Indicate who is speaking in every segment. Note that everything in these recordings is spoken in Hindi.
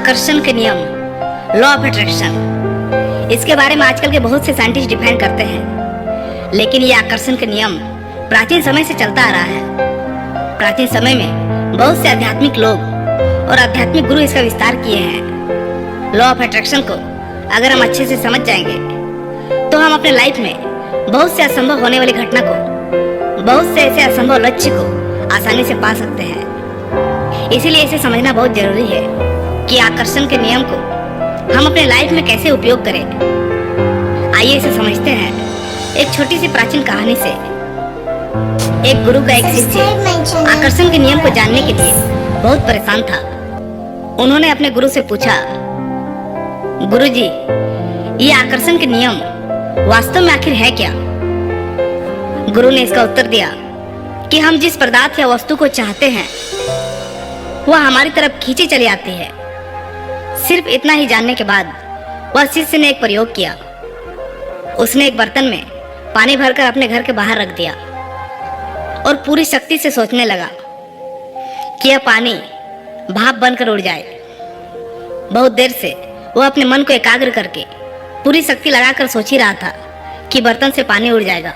Speaker 1: आकर्षण के नियम, लॉ ऑफ अट्रैक्शन। इसके बारे में आजकल के बहुत से साइंटिस्ट डिफाइन करते हैं, लेकिन ये आकर्षण के नियम प्राचीन समय से चलता आ रहा है। प्राचीन समय में बहुत से आध्यात्मिक लोग और आध्यात्मिक गुरु इसका विस्तार किए हैं। लॉ ऑफ अट्रैक्शन को अगर हम अच्छे से समझ जाएंगे तो हम अपने लाइफ में बहुत से असंभव होने वाली घटना को, बहुत से ऐसे असंभव लक्ष्य को आसानी से पा सकते हैं। इसीलिए इसे समझना बहुत जरूरी है कि आकर्षण के नियम को हम अपने लाइफ में कैसे उपयोग करें। आइए इसे समझते हैं एक छोटी सी प्राचीन कहानी से। एक गुरु का एक शिष्य आकर्षण के नियम को जानने के लिए बहुत परेशान था। उन्होंने अपने गुरु से पूछा, गुरुजी, ये आकर्षण के नियम वास्तव में आखिर है क्या? गुरु ने इसका उत्तर दिया कि हम जिस पदार्थ या वस्तु को चाहते हैं वह हमारी तरफ खींची चली आती है। सिर्फ इतना ही जानने के बाद वह शिष्य ने एक प्रयोग किया। उसने एक बर्तन में पानी भरकर अपने घर के बाहर रख दिया और पूरी शक्ति से सोचने लगा कि यह पानी भाप बनकर उड़ जाए। बहुत देर से वह अपने मन को एकाग्र करके पूरी शक्ति लगाकर सोच ही रहा था कि बर्तन से पानी उड़ जाएगा,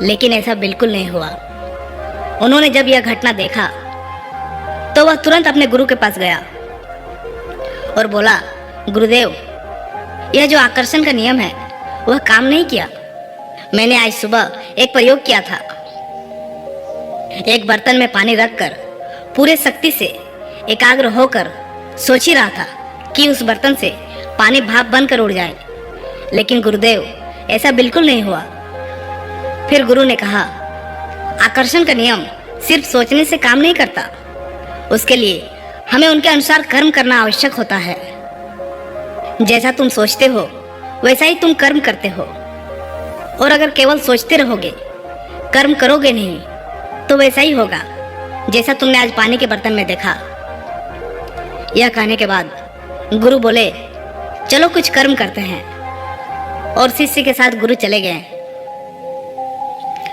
Speaker 1: लेकिन ऐसा बिल्कुल नहीं हुआ। उन्होंने जब यह घटना देखा तो वह तुरंत अपने गुरु के पास गया और बोला, गुरुदेव, यह जो आकर्षण का नियम है वह काम नहीं किया। मैंने आज सुबह एक प्रयोग किया था। एक बर्तन में पानी रखकर पूरे शक्ति से एकाग्र होकर सोच ही रहा था कि उस बर्तन से पानी भाप बनकर उड़ जाए, लेकिन गुरुदेव, ऐसा बिल्कुल नहीं हुआ। फिर गुरु ने कहा, आकर्षण का नियम सिर्फ सोचने से काम नहीं करता, उसके लिए हमें उनके अनुसार कर्म करना आवश्यक होता है। जैसा तुम सोचते हो वैसा ही तुम कर्म करते हो, और अगर केवल सोचते रहोगे, कर्म करोगे नहीं, तो वैसा ही होगा जैसा तुमने आज पानी के बर्तन में देखा। यह कहने के बाद गुरु बोले, चलो कुछ कर्म करते हैं, और शिष्य के साथ गुरु चले गए।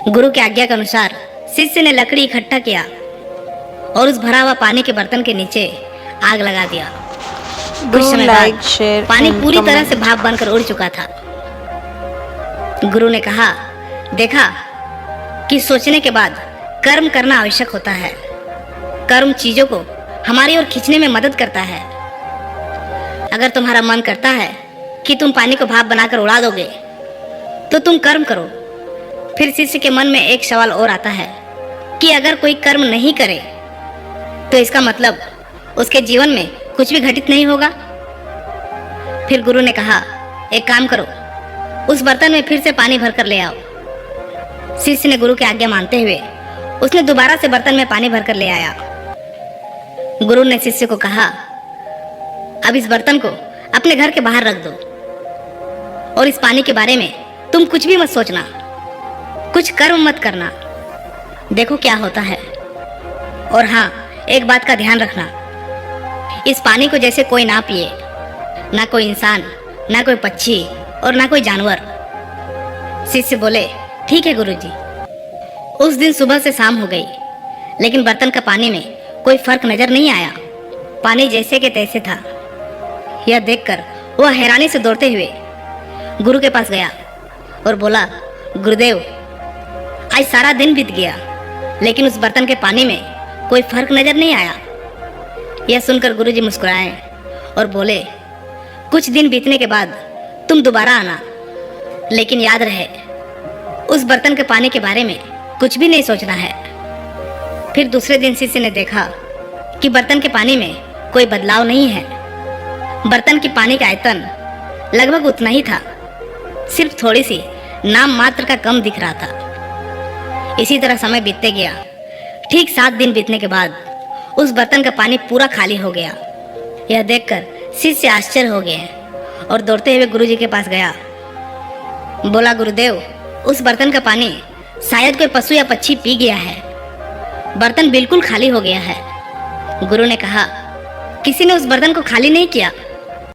Speaker 1: गुरु की आज्ञा के अनुसार शिष्य ने लकड़ी इकट्ठा किया और उस भरा हुआ पानी के बर्तन के नीचे आग लगा दिया। कुछ समय बाद पानी पूरी तरह से भाप बनकर उड़ चुका था। गुरु ने कहा, देखा कि सोचने के बाद कर्म करना आवश्यक होता है। कर्म चीजों को हमारी ओर खींचने में मदद करता है। अगर तुम्हारा मन करता है कि तुम पानी को भाप बनाकर उड़ा दोगे, तो तुम कर्म करो। फिर शिष्य के मन में एक सवाल और आता है कि अगर कोई कर्म नहीं करे तो इसका मतलब उसके जीवन में कुछ भी घटित नहीं होगा। फिर गुरु ने कहा, एक काम करो, उस बर्तन में फिर से पानी भरकर ले आओ। शिष्य ने गुरु की आज्ञा मानते हुए उसने दोबारा से बर्तन में पानी भरकर ले आया। गुरु ने शिष्य को कहा, अब इस बर्तन को अपने घर के बाहर रख दो, और इस पानी के बारे में तुम कुछ भी मत सोचना, कुछ कर्म मत करना, देखो क्या होता है। और हाँ, एक बात का ध्यान रखना, इस पानी को जैसे कोई ना पिए, ना कोई इंसान, ना कोई पक्षी और ना कोई जानवर। शिष्य बोले, ठीक है गुरुजी। उस दिन सुबह से शाम हो गई, लेकिन बर्तन का पानी में कोई फर्क नजर नहीं आया। पानी जैसे के तैसे था। यह देखकर वह हैरानी से दौड़ते हुए गुरु के पास गया और बोला, गुरुदेव, आज सारा दिन बीत गया, लेकिन उस बर्तन के पानी में कोई फर्क नजर नहीं आया। यह सुनकर गुरुजी मुस्कुराए और बोले, कुछ दिन बीतने के बाद तुम दोबारा आना, लेकिन याद रहे, उस बर्तन के पानी के बारे में कुछ भी नहीं सोचना है। फिर दूसरे दिन शिष्य ने देखा कि बर्तन के पानी में कोई बदलाव नहीं है। बर्तन की पानी का आयतन लगभग उतना ही था, सिर्फ थोड़ी सी नाम मात्र का कम दिख रहा था। इसी तरह समय बीतते गया। ठीक 7 दिन बीतने के बाद उस बर्तन का पानी पूरा खाली हो गया। यह देखकर शिष्य आश्चर्य हो गए और दौड़ते हुए गुरुजी के पास गया। बोला, गुरुदेव, उस बर्तन का पानी शायद कोई पशु या पक्षी पी गया है। बर्तन बिल्कुल खाली हो गया है। गुरु ने कहा, किसी ने उस बर्तन को खाली नहीं किया,